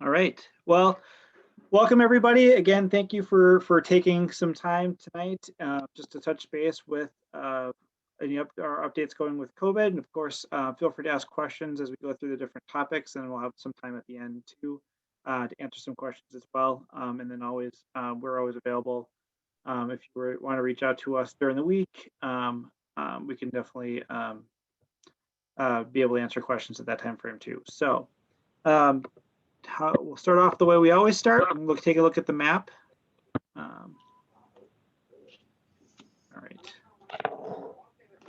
All right. Well, welcome everybody. Again, thank you for taking some time tonight just to touch base with our updates going with COVID. And of course, feel free to ask questions as we go through the different topics, and we'll have some time at the end too to answer some questions as well. And then we're always available if you want to reach out to us during the week. We can definitely be able to answer questions at that time frame too. So. Um, we'll start off the way we always start. We'll take a look at the map. All right.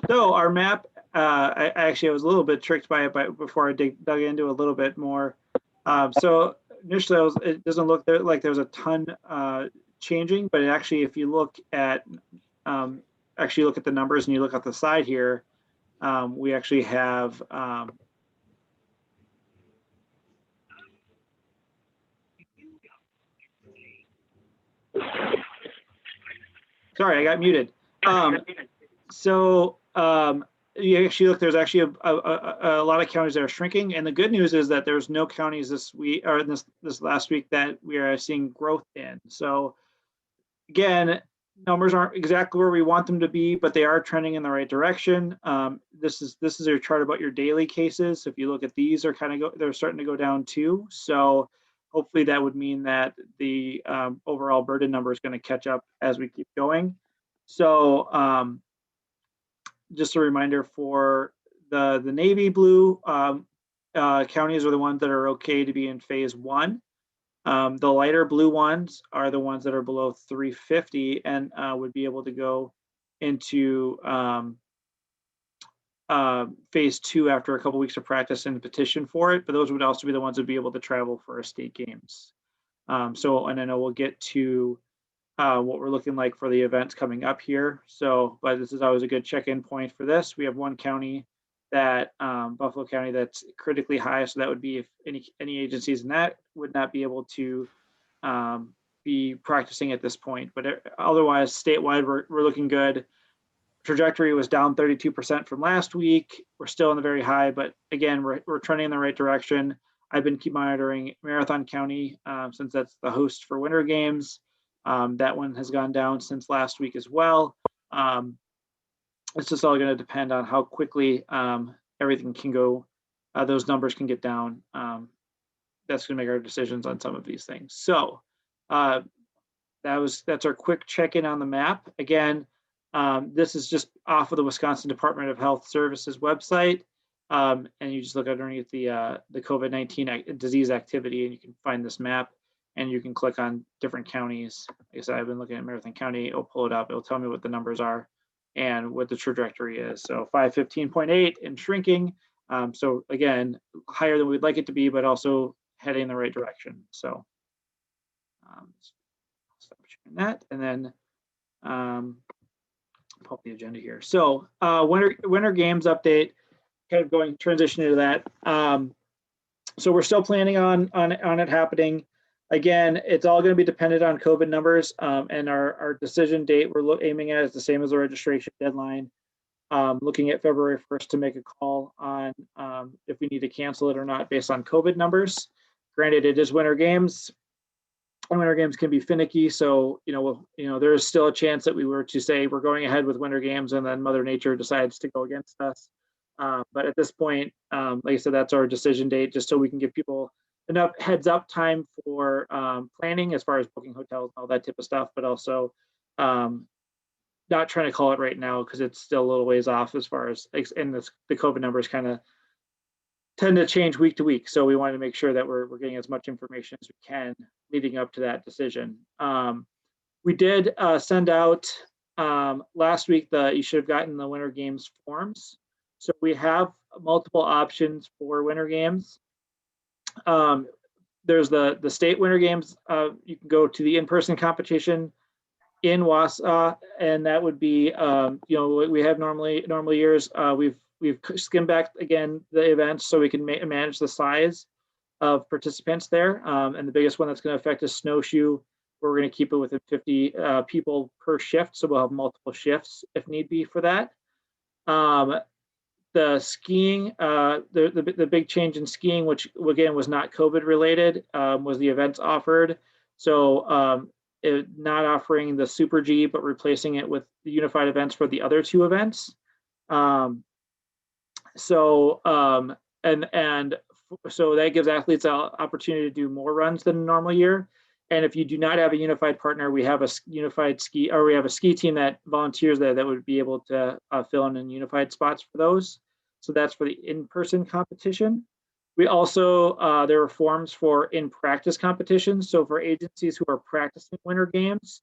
So our map, I was a little bit tricked by it before I dug into a little bit more. So initially, it doesn't look like there's a ton changing, but actually, if you look at look at the numbers and you look at the side here, we actually have. Sorry, I got muted. You actually look, there's actually a lot of counties that are shrinking. And the good news is that there's no counties this week or this last week that we are seeing growth in. So again, numbers aren't exactly where we want them to be, but they are trending in the right direction. This is your chart about your daily cases. So if you look at these, they're starting to go down too. So hopefully that would mean that the overall burden number is going to catch up as we keep going. So just a reminder for the navy blue counties are the ones that are okay to be in phase 1. The lighter blue ones are the ones that are below 350 and would be able to go into phase 2 after a couple weeks of practice and petition for it. But those would also be the ones that would be able to travel for state games. And I know we'll get to what we're looking like for the events coming up here. But this is always a good check-in point for this. We have one county that Buffalo County that's critically high, so that would be if any agencies in that would not be able to be practicing at this point. But otherwise, statewide, we're looking good. Trajectory was down 32% from last week. We're still in the very high, but again, we're trending in the right direction. I've been keep monitoring Marathon County since that's the host for Winter Games. That one has gone down since last week as well. It's just all going to depend on how quickly everything can go. Those numbers can get down. That's going to make our decisions on some of these things. So that's our quick check-in on the map. Again, this is just off of the Wisconsin Department of Health Services website. And you just look underneath the COVID-19 disease activity, and you can find this map. And you can click on different counties. Like I said, I've been looking at Marathon County. It'll pull it up. It'll tell me what the numbers are and what the trajectory is. So 515.8 and shrinking. So again, higher than we'd like it to be, but also heading in the right direction. So stop sharing that, and then pull up the agenda here. So Winter Games update, kind of going transition into that. So we're still planning on it happening. Again, it's all going to be dependent on COVID numbers, and our decision date we're aiming at is the same as the registration deadline. Looking at February 1st to make a call on if we need to cancel it or not based on COVID numbers. Granted, it is Winter Games, and Winter Games can be finicky. So there is still a chance that we were to say we're going ahead with Winter Games, and then Mother Nature decides to go against us. But at this point, like I said, that's our decision date, just so we can give people enough heads up time for planning as far as booking hotels and all that type of stuff, but also not trying to call it right now because it's still a little ways off as far as, and the COVID numbers kind of tend to change week to week. So we wanted to make sure that we're getting as much information as we can leading up to that decision. We did send out last week, you should have gotten the Winter Games forms. So we have multiple options for Winter Games. There's the state Winter Games. You can go to the in-person competition in Wausau, and that would be we have normal years. We've skimmed back again the events so we can manage the size of participants there. And the biggest one that's going to affect is snowshoe. We're going to keep it within 50 people per shift, so we'll have multiple shifts if need be for that. the skiing, the big change in skiing, which again was not COVID related, was the events offered. So not offering the Super G, but replacing it with the unified events for the other two events. So that gives athletes an opportunity to do more runs than a normal year. And if you do not have a unified partner, we have a unified ski, or we have a ski team that volunteers there that would be able to fill in unified spots for those. So that's for the in-person competition. We also, there are forms for in-practice competitions. So for agencies who are practicing winter games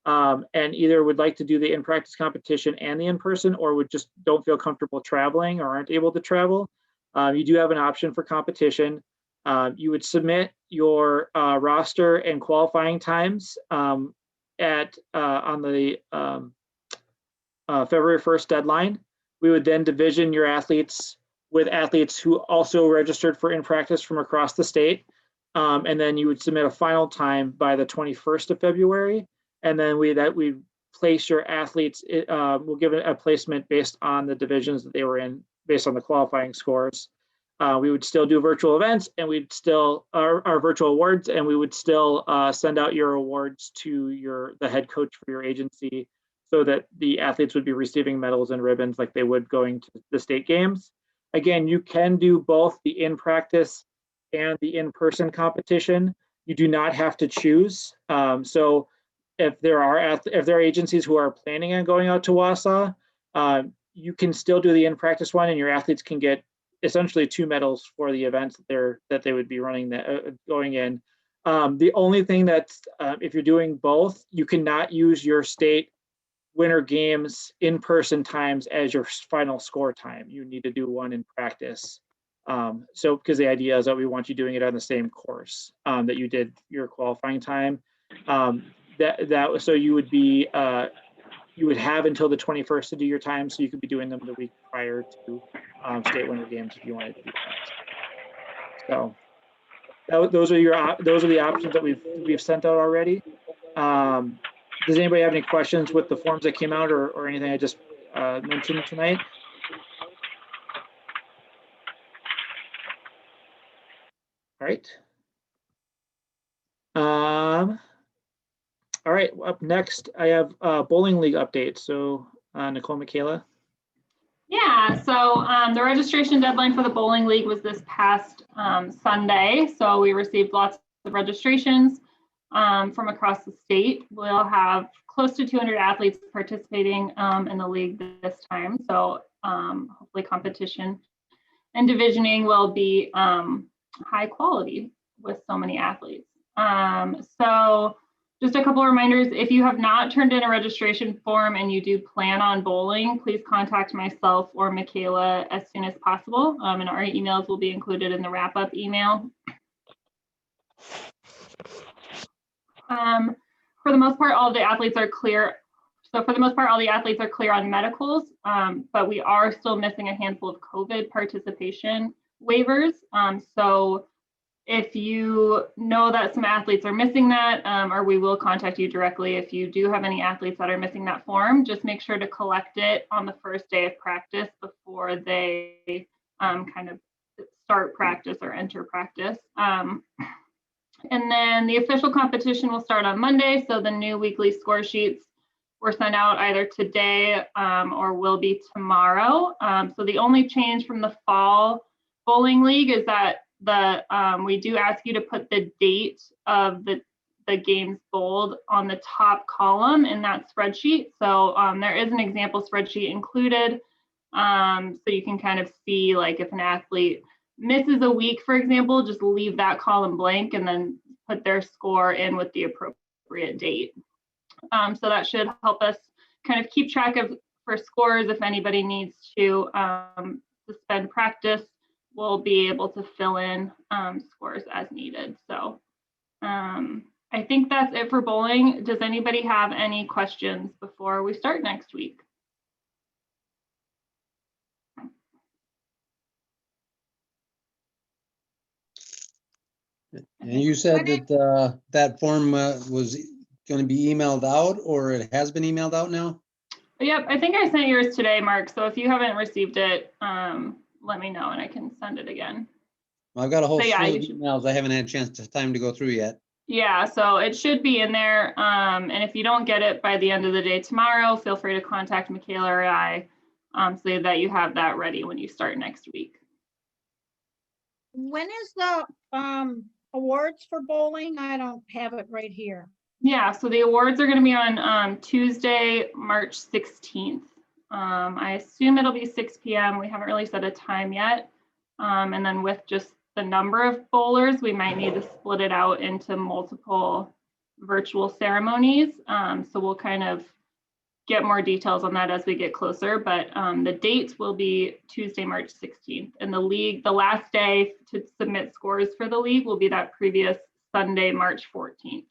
and either would like to do the in-practice competition and the in-person, or would just don't feel comfortable traveling or aren't able to travel, you do have an option for competition. You would submit your roster and qualifying times on the February 1st deadline. We would then division your athletes with athletes who also registered for in practice from across the state. And then you would submit a final time by the 21st of February. And then we place your athletes, we'll give it a placement based on the divisions that they were in, based on the qualifying scores. We would still do virtual events, and we'd still our virtual awards, and we would still send out your awards to the head coach for your agency, so that the athletes would be receiving medals and ribbons like they would going to the state games. Again, you can do both the in-practice and the in-person competition. You do not have to choose. So if there are agencies who are planning on going out to Wausau, you can still do the in-practice one, and your athletes can get essentially 2 medals for the events that they would be running going in. The only thing that's if you're doing both, you cannot use your state winter games in-person times as your final score time. You need to do one in practice. So because the idea is that we want you doing it on the same course that you did your qualifying time. So you would be you would have until the 21st to do your time, so you could be doing them the week prior to state winter games if you wanted to do that. So those are the options that we've sent out already. Does anybody have any questions with the forms that came out or anything I just mentioned tonight? All right. All right, up next, I have bowling league updates. So Nicole, Michaela. Yeah, so the registration deadline for the bowling league was this past Sunday. So we received lots of registrations from across the state. We'll have close to 200 athletes participating in the league this time. So hopefully competition and divisioning will be high quality with so many athletes. So just a couple of reminders, if you have not turned in a registration form and you do plan on bowling, please contact myself or Michaela as soon as possible. And our emails will be included in the wrap-up email. For the most part, all the athletes are clear. So for the most part, all the athletes are clear on medicals, but we are still missing a handful of COVID participation waivers. So if you know that some athletes are missing that, or we will contact you directly if you do have any athletes that are missing that form, just make sure to collect it on the first day of practice before they kind of start practice or enter practice. And then the official competition will start on Monday. So the new weekly score sheets were sent out either today or will be tomorrow. So the only change from the fall bowling league is that we do ask you to put the date of the games bowled on the top column in that spreadsheet. So there is an example spreadsheet included. So you can kind of see, like, if an athlete misses a week, for example, just leave that column blank and then put their score in with the appropriate date. So that should help us kind of keep track of for scores. If anybody needs to suspend practice, we'll be able to fill in scores as needed. So I think that's it for bowling. Does anybody have any questions before we start next week? And you said that that form was going to be emailed out, or it has been emailed out now? Yep, I think I sent yours today, Mark. So if you haven't received it, let me know and I can send it again. I've got a whole So, yeah, slew of you should- emails I haven't had a chance to time to go through yet. Yeah, so it should be in there. And if you don't get it by the end of the day tomorrow, feel free to contact Michaela or I, so that you have that ready when you start next week. When is the awards for bowling? I don't have it right here. Yeah, so the awards are going to be on Tuesday, March 16th. I assume it'll be 6 p.m. We haven't really set a time yet. And then with just the number of bowlers, we might need to split it out into multiple virtual ceremonies. So we'll kind of get more details on that as we get closer, but the dates will be Tuesday, March 16th. And the last day to submit scores for the league will be that previous Sunday, March 14th.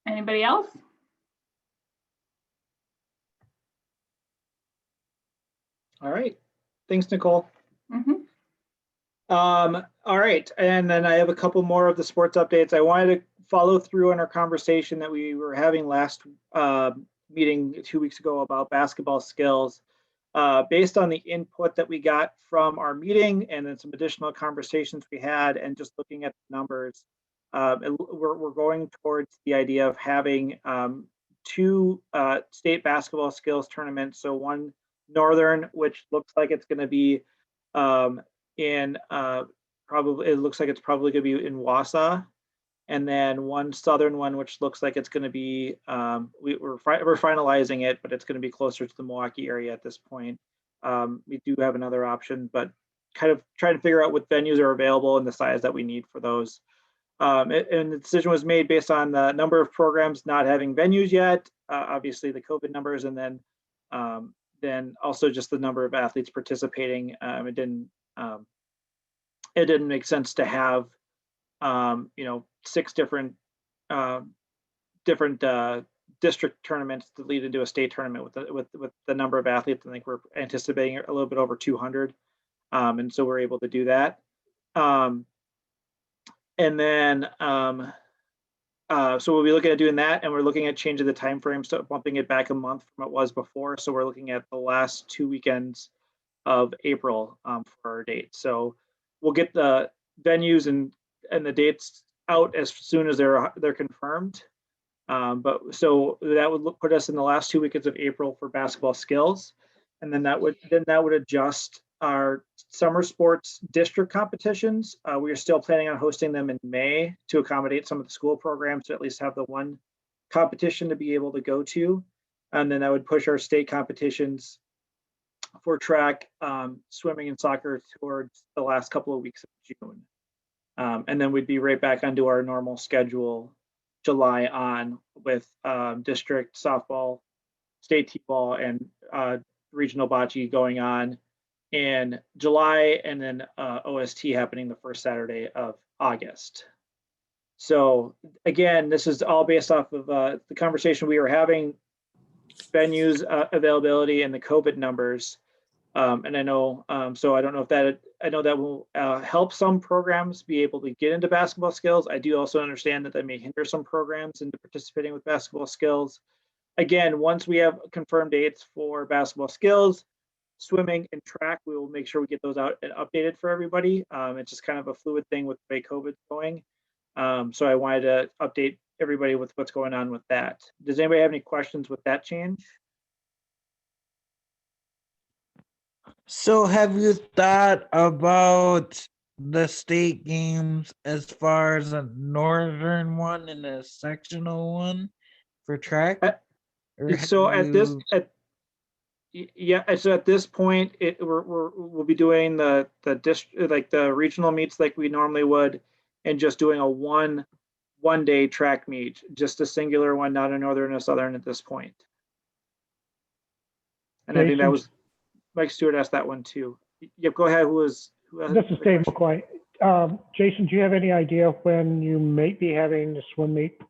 Anybody else? All right. Thanks, Nicole. Mhm. All right, and then I have a couple more of the sports updates. I wanted to follow through on our conversation that we were having last meeting 2 weeks ago about basketball skills. Based on the input that we got from our meeting and then some additional conversations we had and just looking at the numbers, we're going towards the idea of having 2 state basketball skills tournaments. So one northern, which looks like it's going to be in probably, it looks like it's probably going to be in Wausau, and then one southern one, which looks like it's going to be, we're finalizing it, but it's going to be closer to the Milwaukee area at this point. We do have another option, but kind of trying to figure out what venues are available and the size that we need for those. And the decision was made based on the number of programs not having venues yet, obviously the COVID numbers, and then also just the number of athletes participating. It didn't make sense to have 6 different district tournaments that lead into a state tournament with the number of athletes. I think we're anticipating a little bit over 200, and so we're able to do that. And then so we'll be looking at doing that, and we're looking at changing the time frame, so bumping it back a month from what it was before. So we're looking at the last 2 weekends of April for our date. So we'll get the venues and the dates out as soon as they're confirmed. But so that would put us in the last 2 weekends of April for basketball skills, and then that would adjust our summer sports district competitions. We are still planning on hosting them in May to accommodate some of the school programs to at least have the one competition to be able to go to, and then that would push our state competitions for track, swimming, and soccer towards the last couple of weeks of June. And then we'd be right back onto our normal schedule July on with district softball, state t-ball, and regional bocce going on in July, and then OST happening the first Saturday of August. So again, this is all based off of the conversation we were having, venues availability, and the COVID numbers. And I know, so I don't know if that, I know that will help some programs be able to get into basketball skills. I do also understand that that may hinder some programs into participating with basketball skills. Again, once we have confirmed dates for basketball skills, swimming, and track, we will make sure we get those out and updated for everybody. It's just kind of a fluid thing with the way COVID's going. So I wanted to update everybody with what's going on with that. Does anybody have any questions with that change? So have you thought about the state games as far as a northern one and a sectional one for track? Or So have at this, you- so at this point, we'll be doing the district, like the regional meets like we normally would, and just doing a one day track meet, just a singular one, not a northern and a southern at this point. And I think that was Mike Stewart asked that one too. Yep, go ahead. Who has This is the Dave question? McCoy. Jason, do you have any idea when you may be having the swim meet?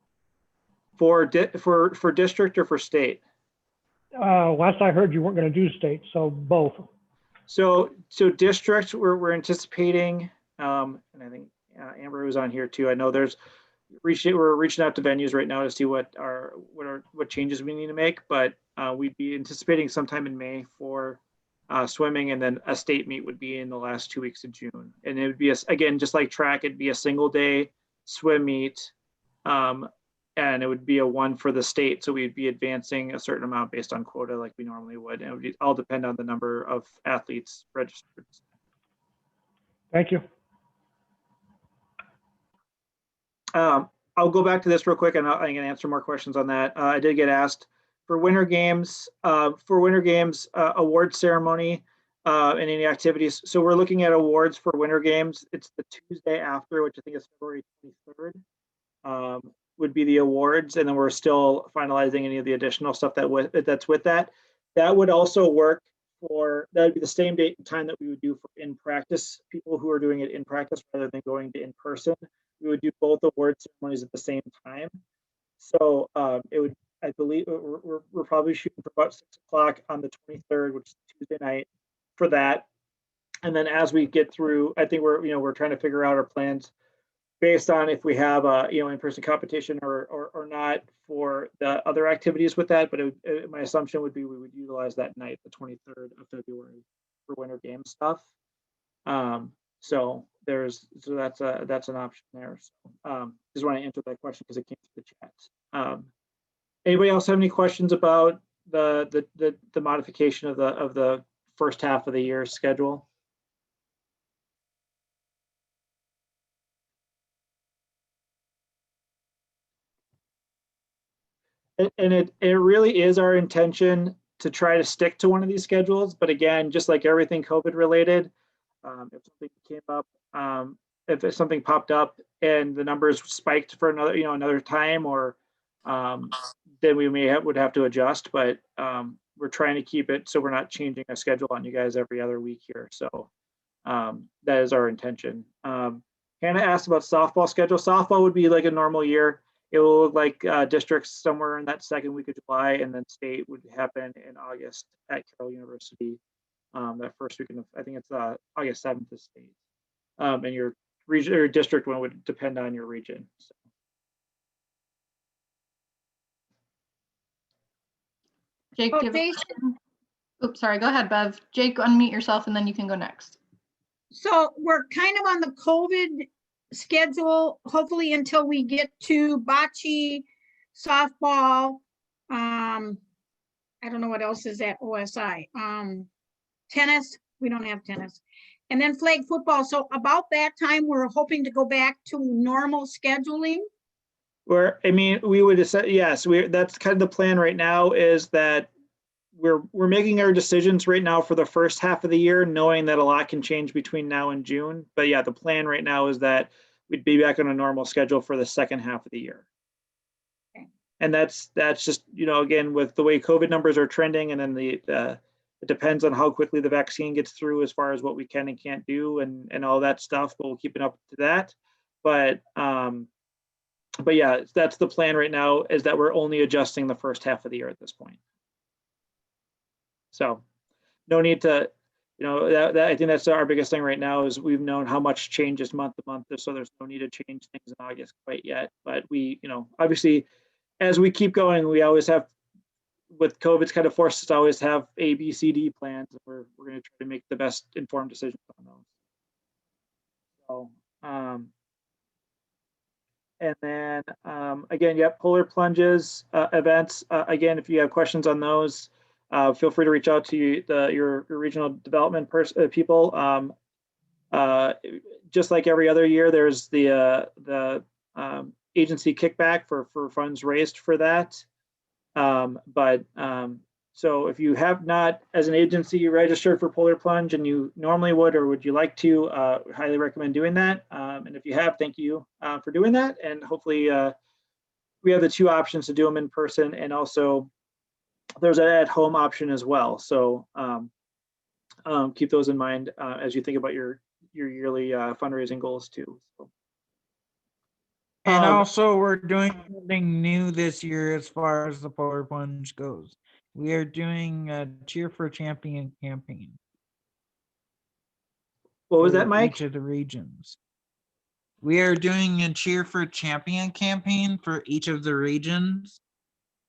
For district or for state? Last I heard, you weren't going to do state, so both. So district, we're anticipating And I think Amber was on here too. I know we're reaching out to venues right now to see what changes we need to make, but we'd be anticipating sometime in May for swimming, and then a state meet would be in the last 2 weeks of June. And it would be, again, just like track, it'd be a single day swim meet. And it would be a one for the state. So we'd be advancing a certain amount based on quota like we normally would. And it would all depend on the number of athletes registered. Thank you. I'll go back to this real quick and I can answer more questions on that. I did get asked for Winter Games, award ceremony and any activities. So we're looking at awards for Winter Games. It's the Tuesday after, which I think is February 23rd. Would be the awards, and then we're still finalizing any of the additional stuff that's with that. That would also work for, that would be the same date and time that we would do for in practice, people who are doing it in practice rather than going to in person. We would do both award ceremonies at the same time. So it would, I believe we're probably shooting for about 6 o'clock on the 23rd, which is Tuesday night for that. And then as we get through, I think we're trying to figure out our plans based on if we have a in-person competition or not for the other activities with that. But my assumption would be we would utilize that night, the 23rd of February, for Winter Games stuff. So that's an option there. So just want to answer that question because it came through the chat. Anybody else have any questions about the modification of the first half of the year schedule? And it really is our intention to try to stick to one of these schedules. But again, just like everything COVID related, if something came up, if something popped up and the numbers spiked for another time, or then we would have to adjust. But we're trying to keep it so we're not changing a schedule on you guys every other week here. So that is our intention. Hannah asked about softball schedule. Softball would be like a normal year. It will look like districts somewhere in that second week of July, and then state would happen in August at Carroll University. That first week, I think it's August 7th is state. And your region or district one would depend on your region. So. Jake, Oh, do you have a Jason, question? Oops, sorry, go ahead, Bev. Jake, unmute yourself and then you can go next. so we're kind of on the COVID schedule, hopefully until we get to bocce, softball. I don't know what else is at OSI. Tennis, we don't have tennis. And then flag football. So about that time, we're hoping to go back to normal scheduling. We would yes, that's kind of the plan right now, is that we're making our decisions right now for the first half of the year, knowing that a lot can change between now and June. But yeah, the plan right now is that we'd be back on a normal schedule for the second half of the year. Okay. And that's just, again, with the way COVID numbers are trending, and then it depends on how quickly the vaccine gets through as far as what we can and can't do and all that stuff, but we'll keep it up to that. But yeah, that's the plan right now, is that we're only adjusting the first half of the year at this point. So no need to, I think that's our biggest thing right now, is we've known how much changes month to month, so there's no need to change things in August quite yet. But we, obviously, as we keep going, we always have, with COVID's kind of forced us to always have A, B, C, D plans. We're going to try to make the best informed decisions on those. So, and then again, polar plunges events. Again, if you have questions on those, feel free to reach out to your regional development people. Just like every other year, there's the agency kickback for funds raised for that. So if you have not, as an agency, registered for Polar Plunge and you normally would, or would you like to, highly recommend doing that. And if you have, thank you for doing that. And hopefully we have the two options to do them in person, and also there's an at-home option as well. So keep those in mind as you think about your yearly fundraising goals too. So. And also, we're doing something new this year as far as the Polar Plunge goes. We are doing a Cheer for Champion campaign. What was for that, Mike? Each of the regions. We are doing a Cheer for Champion campaign for each of the regions,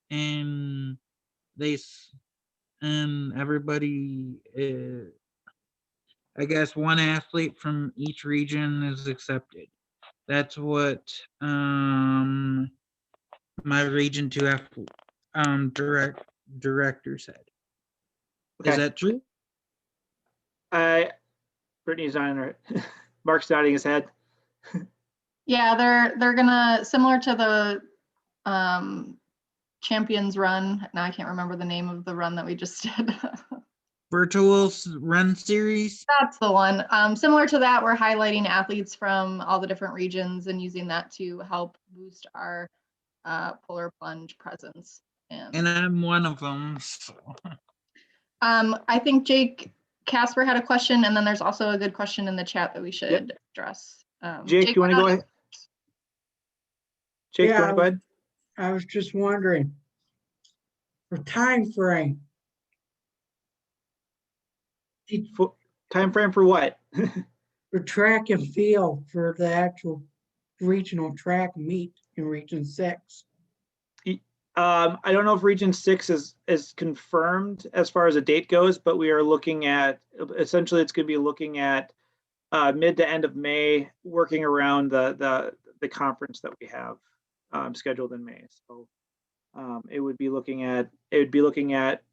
and everybody, I guess one athlete from each region is accepted. That's what my Region 2F director said. Is Okay. that true? Brittany's on it. Mark's nodding his head. Yeah, they're gonna, similar to the Champions Run. Now I can't remember the name of the run that we just did. Virtual Run Series? That's the one. Similar to that, we're highlighting athletes from all the different regions and using that to help boost our polar plunge presence. And I'm one of them. So. I think Jake Casper had a question, and then there's also a good question in the chat that we should address. Jake, you want to go ahead? Jake, you Yeah, want to go ahead? I was just wondering, for time frame, Time frame for what? for track and field for the actual regional track meet in Region 6. I don't know if Region 6 is confirmed as far as a date goes, but we are looking at, essentially it's going to be looking at mid to end of May, working around the conference that we have scheduled in May. So it would be looking at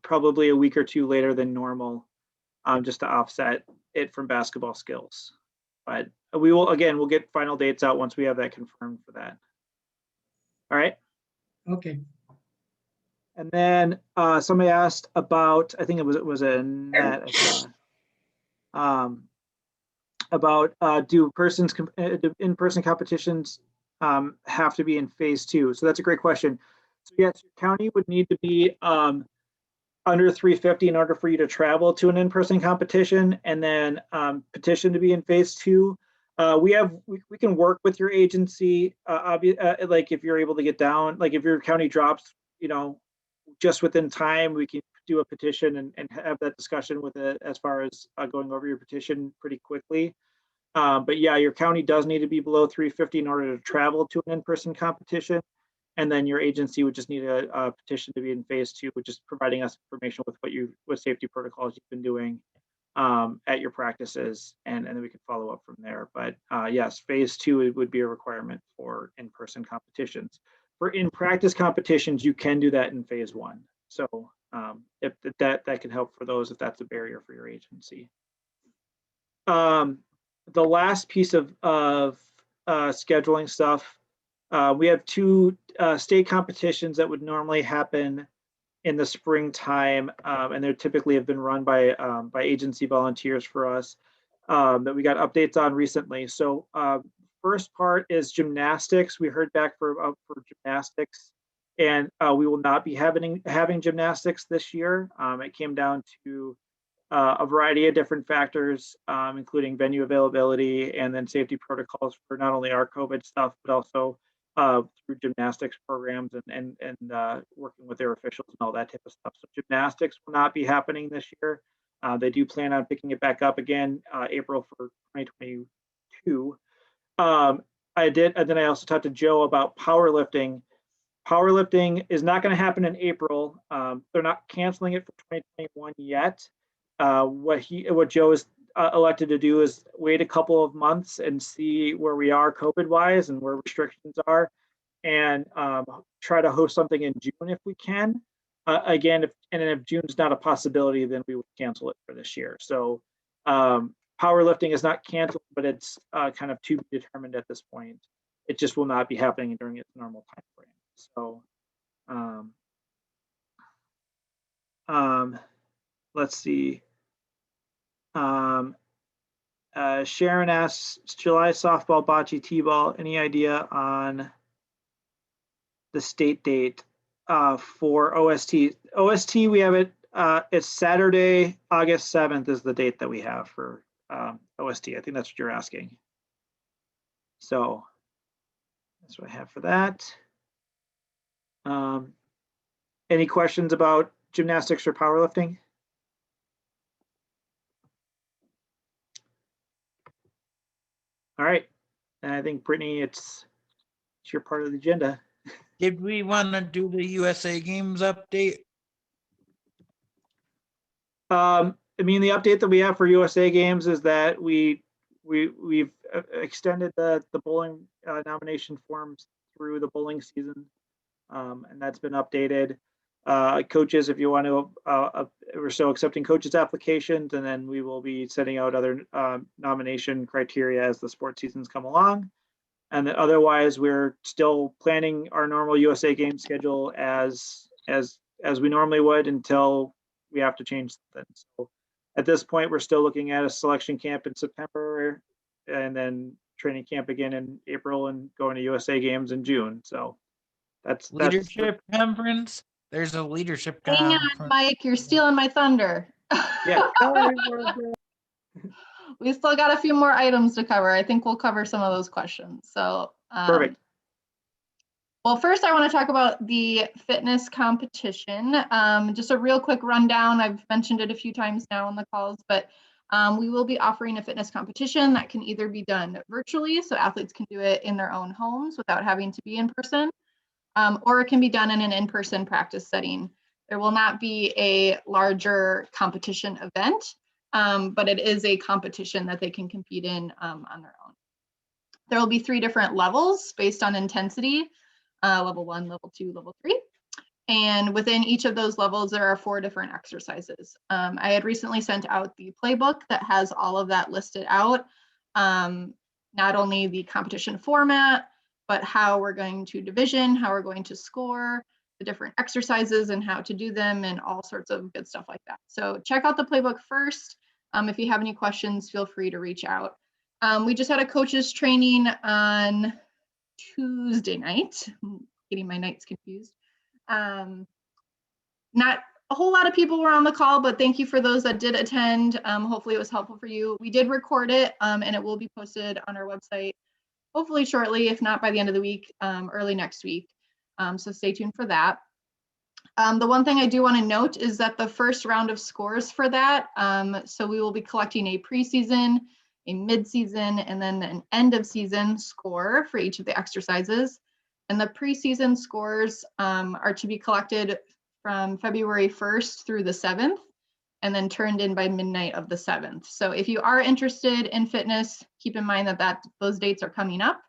probably a week or two later than normal, just to offset it from basketball skills. But we'll get final dates out once we have that confirmed for that. All right. Okay. And then somebody asked about, I think it was a net, about do in-person competitions have to be in phase 2? So that's a great question. So yes, your county would need to be under 350 in order for you to travel to an in-person competition, and then petition to be in phase 2. We can work with your agency, like if you're able to get down, like if your county drops, just within time, we can do a petition and have that discussion with it as far as going over your petition pretty quickly. But yeah, your county does need to be below 350 in order to travel to an in-person competition. And then your agency would just need a petition to be in phase 2, which is providing us information with what safety protocols you've been doing at your practices, and then we can follow up from there. But yes, phase 2 would be a requirement for in-person competitions. For in-practice competitions, you can do that in phase 1. So if that can help for those, if that's a barrier for your agency. The last piece of scheduling stuff, we have 2 state competitions that would normally happen in the springtime, and they typically have been run by agency volunteers for us, that we got updates on recently. So first part is gymnastics. We heard back for gymnastics, and we will not be having gymnastics this year. It came down to a variety of different factors, including venue availability and then safety protocols for not only our COVID stuff, but also through gymnastics programs and working with their officials and all that type of stuff. So gymnastics will not be happening this year. They do plan on picking it back up again, April for 2022. And then I also talked to Joe about powerlifting. Powerlifting is not going to happen in April. They're not canceling it for 2021 yet. What Joe is elected to do is wait a couple of months and see where we are COVID wise and where restrictions are, and try to host something in June if we can. Again, if June's not a possibility, then we would cancel it for this year. So powerlifting is not canceled, but it's kind of to be determined at this point. It just will not be happening during its normal time frame. So let's see. Sharon asks, July softball, bocce, t-ball, any idea on the state date for OST? OST, we have it, it's Saturday, August 7th is the date that we have for OST. I think that's what you're asking. So that's what I have for that. Any questions about gymnastics or powerlifting? All right. And I think Brittany, it's your part of the agenda. Did we want to do the USA Games update? I mean, the update that we have for USA Games is that we've extended the bowling nomination forms through the bowling season, and that's been updated. Coaches, if you want to, we're still accepting coaches' applications, and then we will be sending out other nomination criteria as the sports seasons come along. And then otherwise, we're still planning our normal USA Games schedule as we normally would until we have to change something. So at this point, we're still looking at a selection camp in September, and then training camp again in April, and going to USA Games in June. So that's Leadership conference? There's a leadership Hang on, conference. Mike, you're stealing my thunder. Yeah. Sorry, Margaret. We still got a few more items to cover. I think we'll cover some of those questions. So, Perfect. well, first I want to talk about the fitness competition. Just a real quick rundown. I've mentioned it a few times now in the calls, but we will be offering a fitness competition that can either be done virtually, so athletes can do it in their own homes without having to be in person, or it can be done in an in-person practice setting. There will not be a larger competition event, but it is a competition that they can compete in on their own. There will be 3 different levels based on intensity, level 1, level 2, level 3. And within each of those levels, there are 4 different exercises. I had recently sent out the playbook that has all of that listed out, not only the competition format, but how we're going to division, how we're going to score, the different exercises and how to do them, and all sorts of good stuff like that. So check out the playbook first. If you have any questions, feel free to reach out. We just had a coaches training on Tuesday night. I'm getting my nights confused. Not a whole lot of people were on the call, but thank you for those that did attend. Hopefully it was helpful for you. We did record it, and it will be posted on our website, hopefully shortly, if not by the end of the week, early next week. So stay tuned for that. The one thing I do want to note is that the first round of scores for that, so we will be collecting a preseason, a mid-season, and then an end of season score for each of the exercises. And the preseason scores are to be collected from February 1st through the 7th, and then turned in by midnight of the 7th. So if you are interested in fitness, keep in mind that those dates are coming up.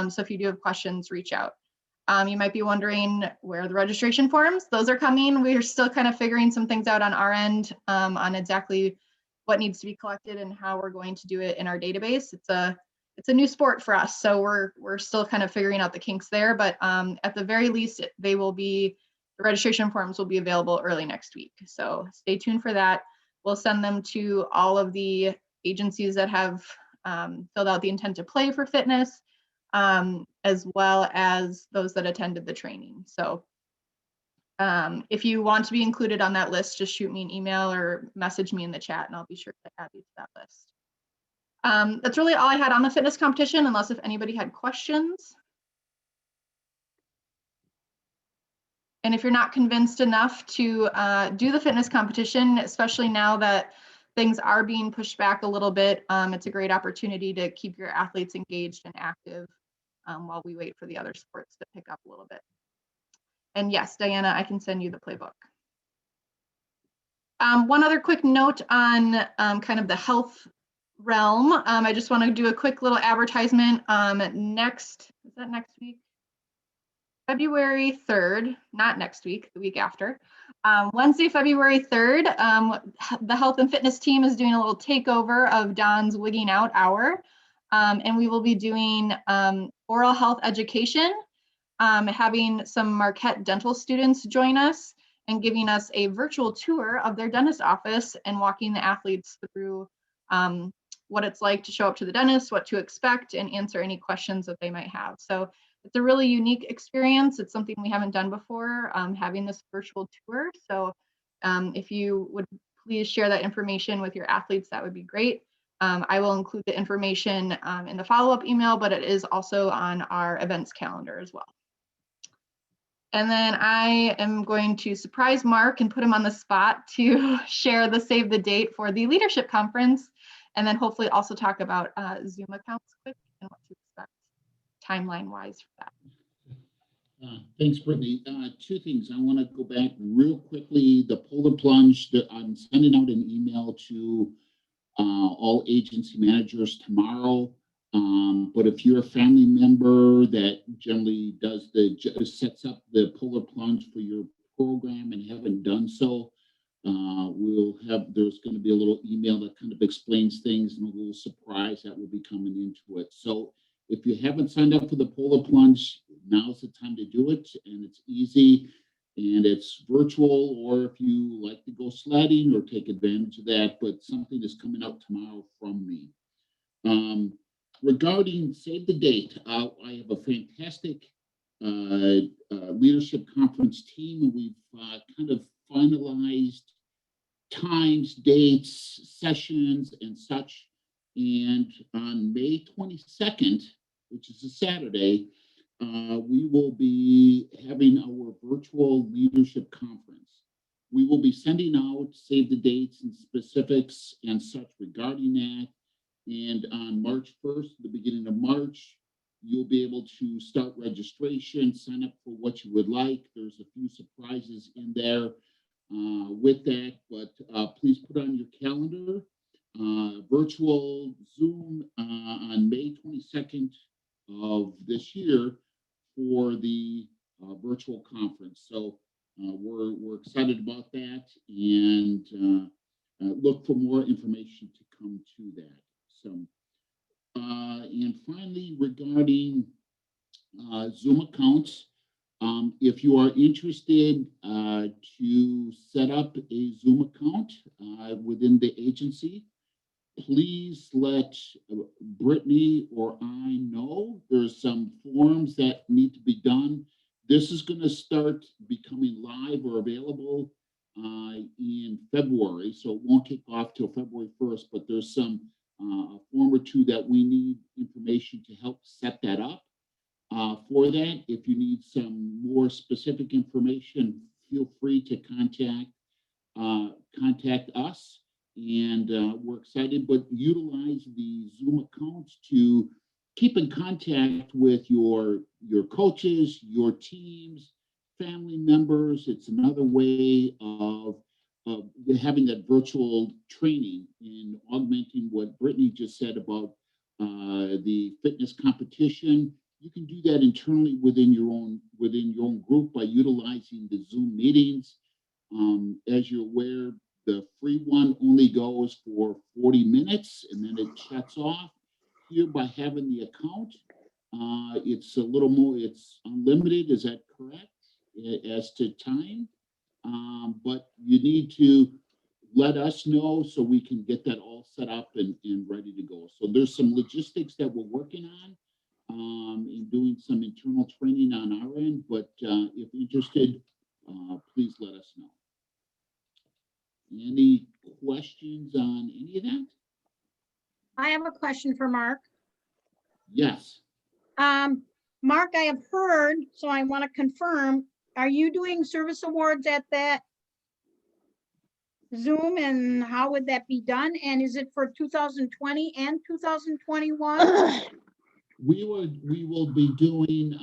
So if you do have questions, reach out. You might be wondering where are the registration forms? Those are coming. We're still kind of figuring some things out on our end on exactly what needs to be collected and how we're going to do it in our database. It's a new sport for us, so we're still kind of figuring out the kinks there. But at the very least, the registration forms will be available early next week. So stay tuned for that. We'll send them to all of the agencies that have filled out the intent to play for fitness, as well as those that attended the training. So if you want to be included on that list, just shoot me an email or message me in the chat, and I'll be sure to add you to that list. That's really all I had on the fitness competition, unless if anybody had questions. And if you're not convinced enough to do the fitness competition, especially now that things are being pushed back a little bit, it's a great opportunity to keep your athletes engaged and active while we wait for the other sports to pick up a little bit. And yes, Diana, I can send you the playbook. One other quick note on kind of the health realm. I just want to do a quick little advertisement. Is that next week? February 3rd, not next week, the week after. Wednesday, February 3rd, the health and fitness team is doing a little takeover of Don's Wigging Out Hour. And we will be doing oral health education, having some Marquette dental students join us and giving us a virtual tour of their dentist office and walking the athletes through what it's like to show up to the dentist, what to expect, and answer any questions that they might have. So it's a really unique experience. It's something we haven't done before, having this virtual tour. So if you would please share that information with your athletes, that would be great. I will include the information in the follow-up email, but it is also on our events calendar as well. And then I am going to surprise Mark and put him on the spot to share the save the date for the leadership conference and then hopefully also talk about Zoom accounts quick and what to expect timeline wise for that. Thanks, Brittany. Two things. I want to go back real quickly. The Polar Plunge, that I'm sending out an email to all agency managers tomorrow. But if you're a family member that generally sets up the Polar Plunge for your program and haven't done so, there's going to be a little email that kind of explains things and a little surprise that will be coming into it. So if you haven't signed up for the Polar Plunge, now's the time to do it, and it's easy and it's virtual, or if you like to go sledding or take advantage of that, but something is coming out tomorrow from me. Regarding Save the Date, I have a fantastic leadership conference team, and we've kind of finalized times, dates, sessions, and such. And on May 22nd, which is a Saturday, we will be having our virtual leadership conference. We will be sending out save the dates and specifics and such regarding that. And on March 1st, the beginning of March, you'll be able to start registration, sign up for what you would like. There's a few surprises in there with that, but please put on your calendar virtual Zoom on May 22nd of this year for the virtual conference. So we're excited about that, and look for more information to come to that. So, and finally, regarding Zoom accounts, if you are interested to set up a Zoom account within the agency, please let Brittany or I know. There's some forms that need to be done. This is going to start becoming live or available in February, so it won't kick off till February 1st, but there's some a form or two that we need information to help set that up. For that, if you need some more specific information, feel free to contact us. And we're excited, but utilize the Zoom accounts to keep in contact with your coaches, your teams, family members. It's another way of having that virtual training and augmenting what Brittany just said about the fitness competition. You can do that internally within your own group by utilizing the Zoom meetings. As you're aware, the free one only goes for 40 minutes and then it shuts off. Here, by having the account, it's a little more, it's unlimited, is that correct, as to time? But you need to let us know so we can get that all set up and ready to go. So there's some logistics that we're working on in doing some internal training on our end, but if interested, please let us know. Any questions on any of that? I have a question for Mark. Yes. Mark, I have heard, so I want to confirm, are you doing service awards at that Zoom, and how would that be done? And is it for 2020 and 2021? We will be doing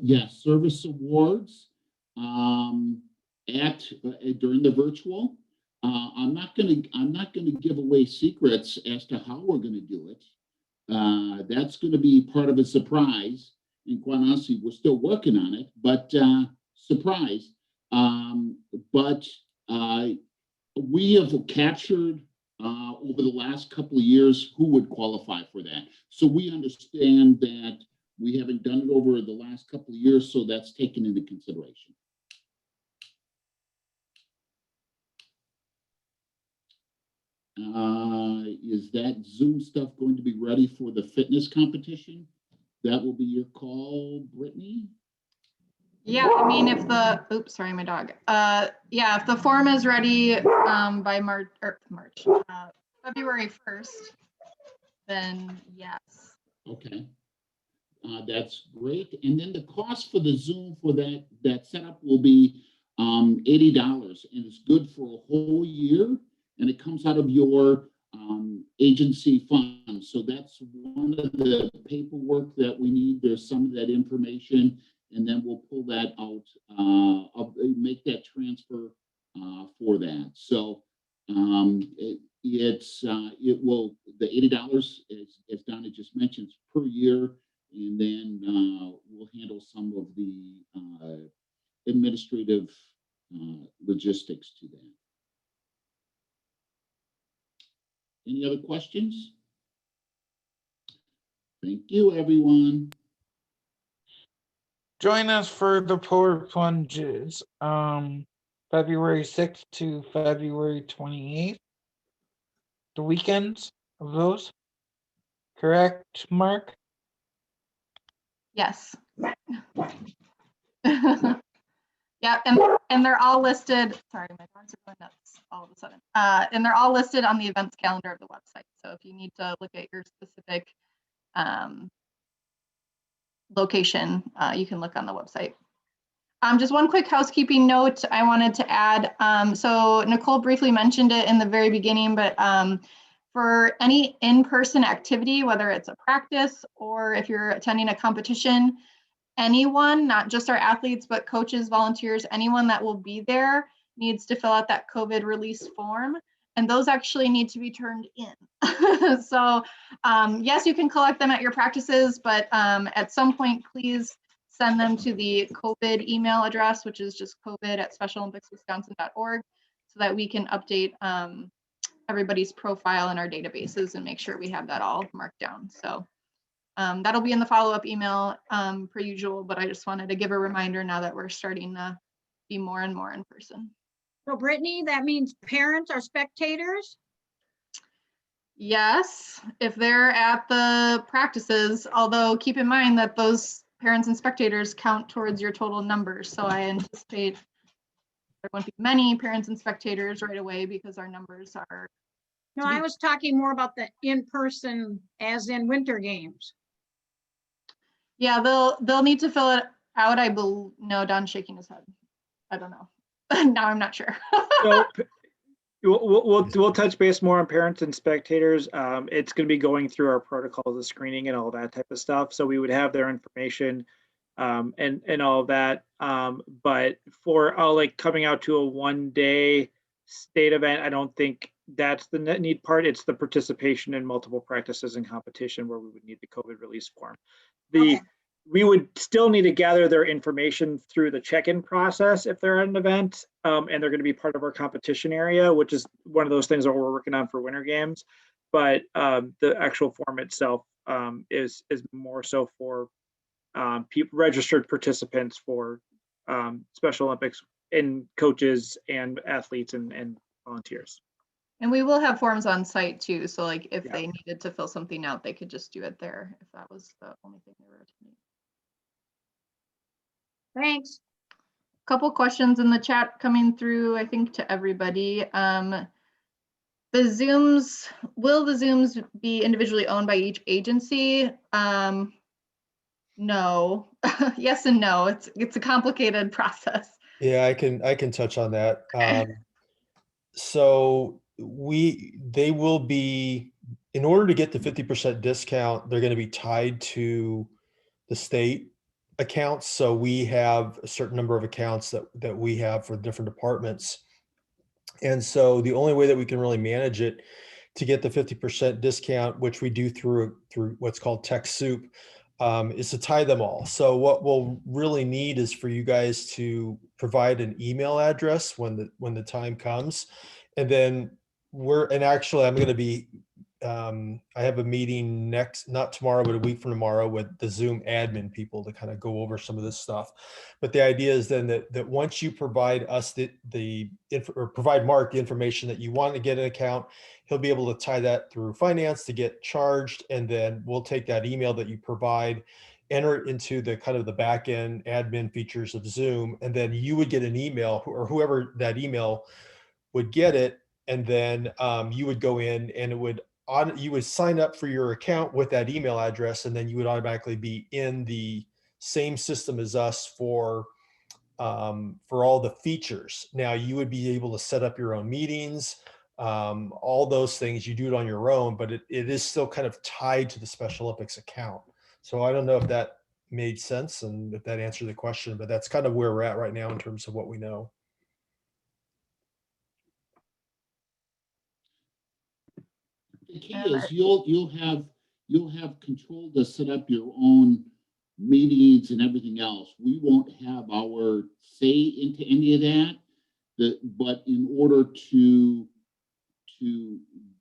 yes, service awards during the virtual. I'm not gonna give away secrets as to how we're gonna do it. That's gonna be part of a surprise. And quite honestly, we're still working on it, but surprise. But we have captured over the last couple of years who would qualify for that. So we understand that we haven't done it over the last couple of years, so that's taken into consideration. Is that Zoom stuff going to be ready for the fitness competition? That will be your call, Brittany? Yeah, I mean, if the, oops, sorry, my dog. Yeah, if the form is ready by February 1st, then yes. Okay. That's great. And then the cost for the Zoom for that setup will be $80, and it's good for a whole year. And it comes out of your agency funds. So that's one of the paperwork that we need. There's some of that information, and then we'll pull that out. I'll make that transfer for that. So it will, the $80 as Donna just mentioned, per year, and then we'll handle some of the administrative logistics to that. Any other questions? Thank you, everyone. Join us for the polar plunges, February 6th to February 28th. The weekends of those, correct, Mark? Yes. Yeah, and they're all listed. Sorry, my dogs are going nuts all of a sudden. And they're all listed on the events calendar of the website. So if you need to look at your specific location, you can look on the website. Just one quick housekeeping note I wanted to add. So Nicole briefly mentioned it in the very beginning, but for any in-person activity, whether it's a practice or if you're attending a competition, anyone, not just our athletes, but coaches, volunteers, anyone that will be there needs to fill out that COVID release form. And those actually need to be turned in. So yes, you can collect them at your practices, but at some point, please send them to the COVID email address, which is just covid@specialolympicswisconsin.org, so that we can update everybody's profile in our databases and make sure we have that all marked down. So that'll be in the follow-up email per usual, but I just wanted to give a reminder now that we're starting to be more and more in person. So Brittany, that means parents are spectators? Yes, if they're at the practices, although keep in mind that those parents and spectators count towards your total numbers. So I anticipate there won't be many parents and spectators right away because our numbers are. No, I was talking more about the in-person as in winter games. Yeah, they'll need to fill it out. I believe. No, Don's shaking his head. I don't know. Now I'm not sure. So we'll touch base more on parents and spectators. It's going to be going through our protocols of screening and all that type of stuff. So we would have their information and all of that. But for like coming out to a one-day state event, I don't think that's the neat part. It's the participation in multiple practices and competition where we would need the COVID release form. Okay. We would still need to gather their information through the check-in process if they're at an event, and they're going to be part of our competition area, which is one of those things that we're working on for Winter Games. But the actual form itself is more so for registered participants for Special Olympics and coaches and athletes and volunteers. And we will have forms on site too. So like if Yeah. they needed to fill something out, they could just do it there if that was the only thing they were attending. Thanks. Couple questions in the chat coming through, I think, to everybody. Will the Zooms be individually owned by each agency? No. Yes and no. It's a complicated process. Yeah, I can touch on that. So they will be, in order to get the 50% discount, they're going to be tied to the state accounts. So we have a certain number of accounts that we have for different departments. And so the only way that we can really manage it to get the 50% discount, which we do through what's called TechSoup, is to tie them all. So what we'll really need is for you guys to provide an email address when the time comes. And then actually I'm going to be, I have a meeting not tomorrow, but a week from tomorrow with the Zoom admin people to kind of go over some of this stuff. But the idea is then that once you provide us or provide Mark the information that you want to get an account, he'll be able to tie that through finance to get charged. And then we'll take that email that you provide, enter it into the kind of the back end admin features of Zoom. And then you would get an email, or whoever that email would get it. And then you would go in and you would sign up for your account with that email address, and then you would automatically be in the same system as us for all the features. Now you would be able to set up your own meetings. all those things, you do it on your own, but it is still kind of tied to the Special Olympics account. So I don't know if that made sense and if that answered the question, but that's kind of where we're at right now in terms of what we know. The key is you'll have control to set up your own meetings and everything else. We won't have our say into any of that. But in order to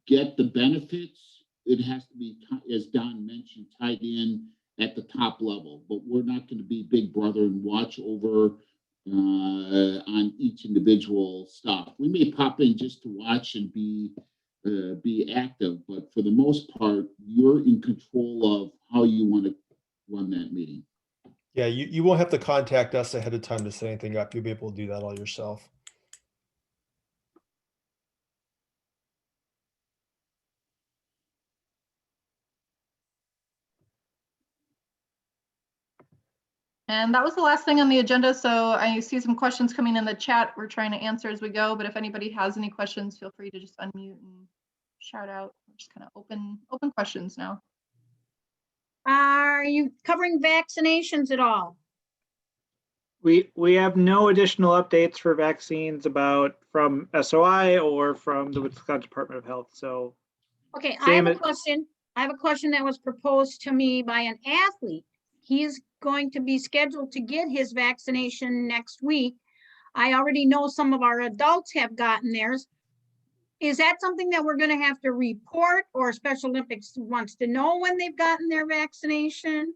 get the benefits, it has to be, as Don mentioned, tied in at the top level. But we're not going to be big brother and watch over on each individual stuff. We may pop in just to watch and be active, but for the most part, you're in control of how you want to run that meeting. Yeah, you won't have to contact us ahead of time to set anything up. You'll be able to do that all yourself. And that was the last thing on the agenda. So I see some questions coming in the chat. We're trying to answer as we go, but if anybody has any questions, feel free to just unmute and shout out. We're just kind of open questions now. Are you covering vaccinations at all? We have no additional updates for vaccines from SOI or from the Wisconsin Department of Health. So Okay, I Same have a as- question. I have a question that was proposed to me by an athlete. He is going to be scheduled to get his vaccination next week. I already know some of our adults have gotten theirs. Is that something that we're going to have to report, or Special Olympics wants to know when they've gotten their vaccination?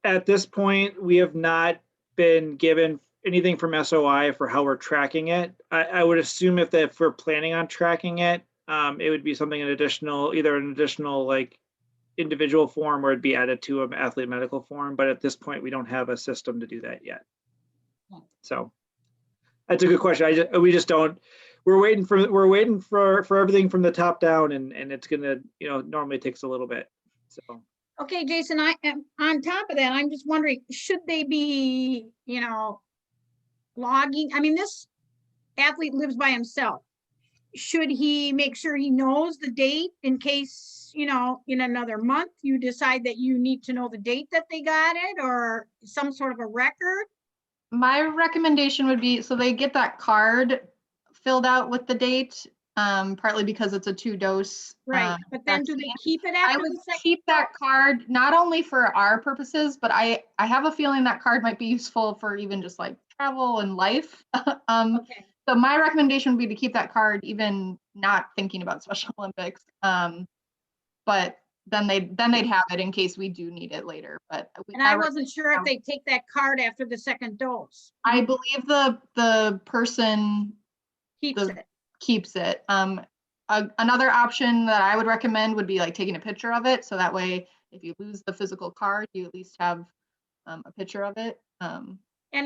at this point, we have not been given anything from SOI for how we're tracking it. I would assume if we're planning on tracking it, it would be something either an additional like individual form or it'd be added to an athlete medical form. But at this point, we don't have a system to do that yet. So that's a good question. We just don't. We're waiting for everything from the top down, and it's gonna, normally takes a little bit. So. Okay, Jason, I am on top of that. I'm just wondering, should they be, logging? I mean, this athlete lives by himself. Should he make sure he knows the date in case, in another month you decide that you need to know the date that they got it, or some sort of a record? My recommendation would be, so they get that card filled out with the date, partly because it's a 2-dose. Right, but then do they vaccine. keep it I after would the second? keep that card, not only for our purposes, but I have a feeling that card might be useful for even just like travel and life. Okay. So my recommendation would be to keep that card, even not thinking about Special Olympics. But then they'd have it in case we do need it later. But And I wasn't sure if they take that card after the second dose. I believe the person Keeps it. Another option that I would recommend would be like taking a picture of it. So that way, if you lose the physical card, you at least have a picture of it. And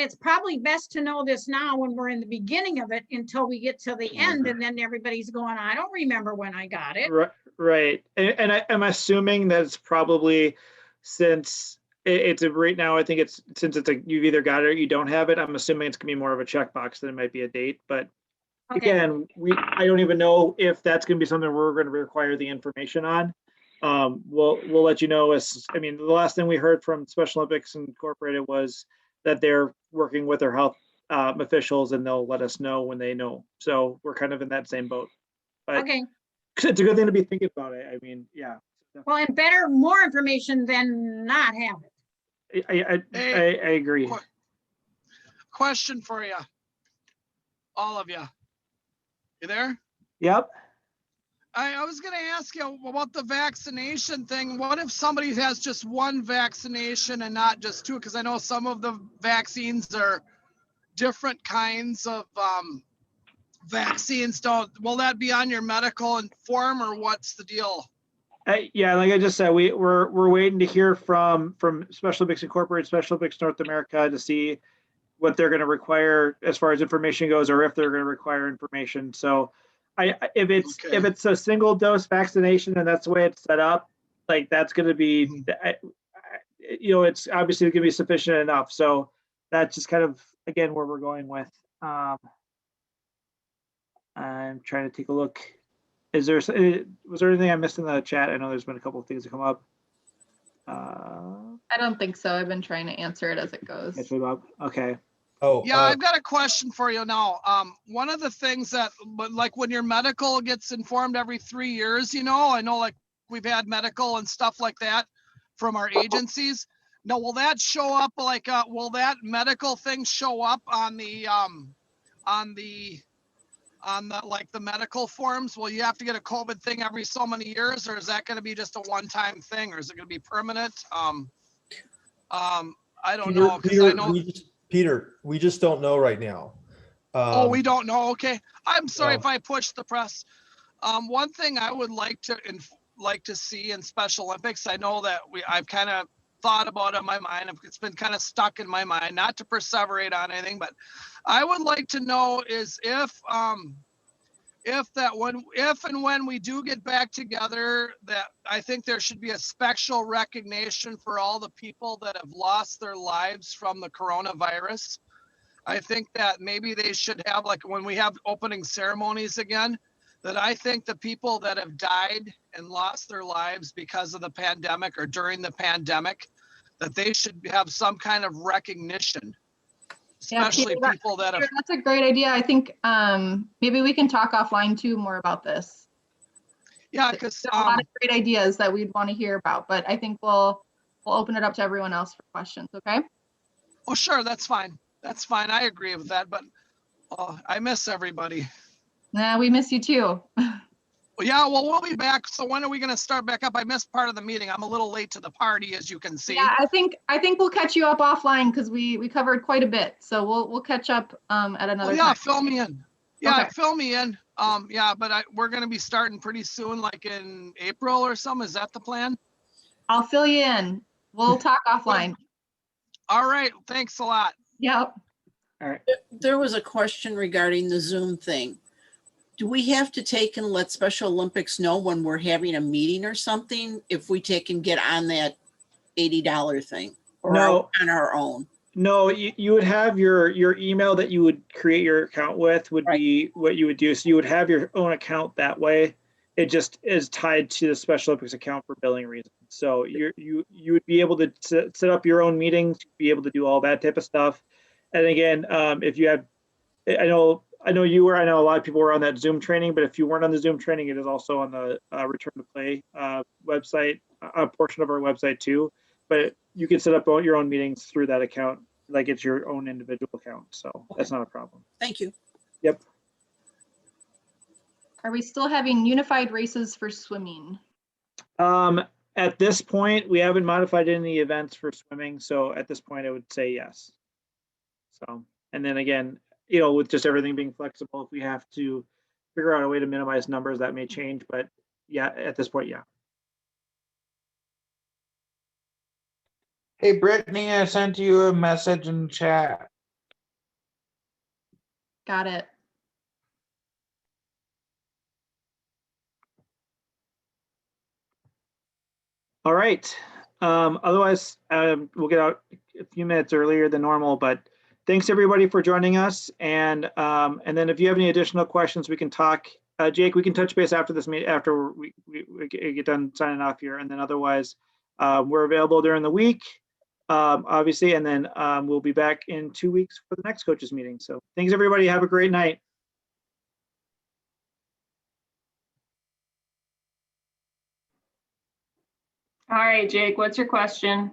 it's probably best to know this now when we're in the beginning of it until we get to the end, and then everybody's going, I don't remember when I got it. Right. And I'm assuming that it's probably, since it's right now, I think you've either got it or you don't have it. I'm assuming it's gonna be more of a checkbox than it might be a date, but Okay. again, I don't even know if that's gonna be something we're gonna require the information on. We'll let you know the last thing we heard from Special Olympics Incorporated was that they're working with their health officials and they'll let us know when they know. So we're kind of in that same boat. But Okay. it's a good thing to be thinking about it. Yeah. Well, and more information than not have it. I agree. Question for you, all of you. You there? Yep. I was going to ask you about the vaccination thing. What if somebody has just one vaccination and not just two? Because I know some of the vaccines are different kinds of vaccines. Will that be on your medical form, or what's the deal? Yeah, like I just said, we're waiting to hear from Special Olympics Incorporated, Special Olympics North America to see what they're going to require as far as information goes, or if they're going to require information. So if it's a single dose vaccination and that's the way it's set up, like that's going to be, it's obviously going to be sufficient enough. So that's just kind of, again, where we're going with. I'm trying to take a look is there, was there anything I missed in the chat? I know there's been a couple of things that come up. I don't think so. I've been trying to answer it as it goes. Yes, Bob. Okay. Oh, Yeah, I've got a question for you now. One of the things that, but like when your medical gets informed every 3 years, I know like we've had medical and stuff like that from our agencies. Now, will that show up like, will that medical thing show up on the like the medical forms? Will you have to get a COVID thing every so many years, or is that going to be just a one-time thing, or is it going to be permanent? I don't know, because I know. Peter, we just don't know right now. Oh, we don't know. Okay. I'm sorry no. if I pushed the press. One thing I would like to see in Special Olympics, I know that I've kind of thought about it in my mind. It's been kind of stuck in my mind, not to perseverate on anything, but I would like to know is if and when we do get back together, that I think there should be a special recognition for all the people that have lost their lives from the coronavirus. I think that maybe they should have, like when we have opening ceremonies again, that I think the people that have died and lost their lives because of the pandemic or during the pandemic, that they should have some kind of recognition. Yeah, Especially Peter, people that have. That's a great idea. I think maybe we can talk offline too more about this. Yeah, because a lot of great ideas that we'd want to hear about, but I think we'll open it up to everyone else for questions. Okay. Oh, sure, that's fine. That's fine. I agree with that, but I miss everybody. Nah, we miss you too. Well, yeah, well, we'll be back. So when are we going to start back up? I missed part of the meeting. I'm a little late to the party, as you can see. Yeah, I think we'll catch you up offline because we covered quite a bit. So we'll catch up at another yeah, time. fill me in. Yeah, Okay. fill me in. Yeah, but we're going to be starting pretty soon, like in April or something. Is that the plan? I'll fill you in. We'll talk offline. All right. Thanks a lot. Yep. All right. There was a question regarding the Zoom thing. Do we have to take and let Special Olympics know when we're having a meeting or something if we take and get on that $80 thing? Or No. on our own? No, you would have your email that you would create your account with would be what you would do. So you would have your own account that way. It just is tied to the Special Olympics account for billing reasons. So you would be able to set up your own meetings, be able to do all that type of stuff. And again, if you have, I know you were, I know a lot of people were on that Zoom training, but if you weren't on the Zoom training, it is also on the Return to Play website, a portion of our website too. But you can set up your own meetings through that account, like it's your own individual account. So that's not a problem. Thank you. Yep. Are we still having unified races for swimming? At this point, we haven't modified any events for swimming. So at this point, I would say yes. So, and then again, with just everything being flexible, if we have to figure out a way to minimize numbers, that may change. But yeah, at this point, yeah. Hey, Brittany, I sent you a message in chat. Got it. All right. Otherwise, we'll get out a few minutes earlier than normal, but thanks everybody for joining us. And then if you have any additional questions, we can talk. Jake, we can touch base after this meeting, after we get done signing off here. And then otherwise, we're available during the week, obviously. And then we'll be back in 2 weeks for the next coaches meeting. So thanks everybody. Have a great night. All right, Jake, what's your question?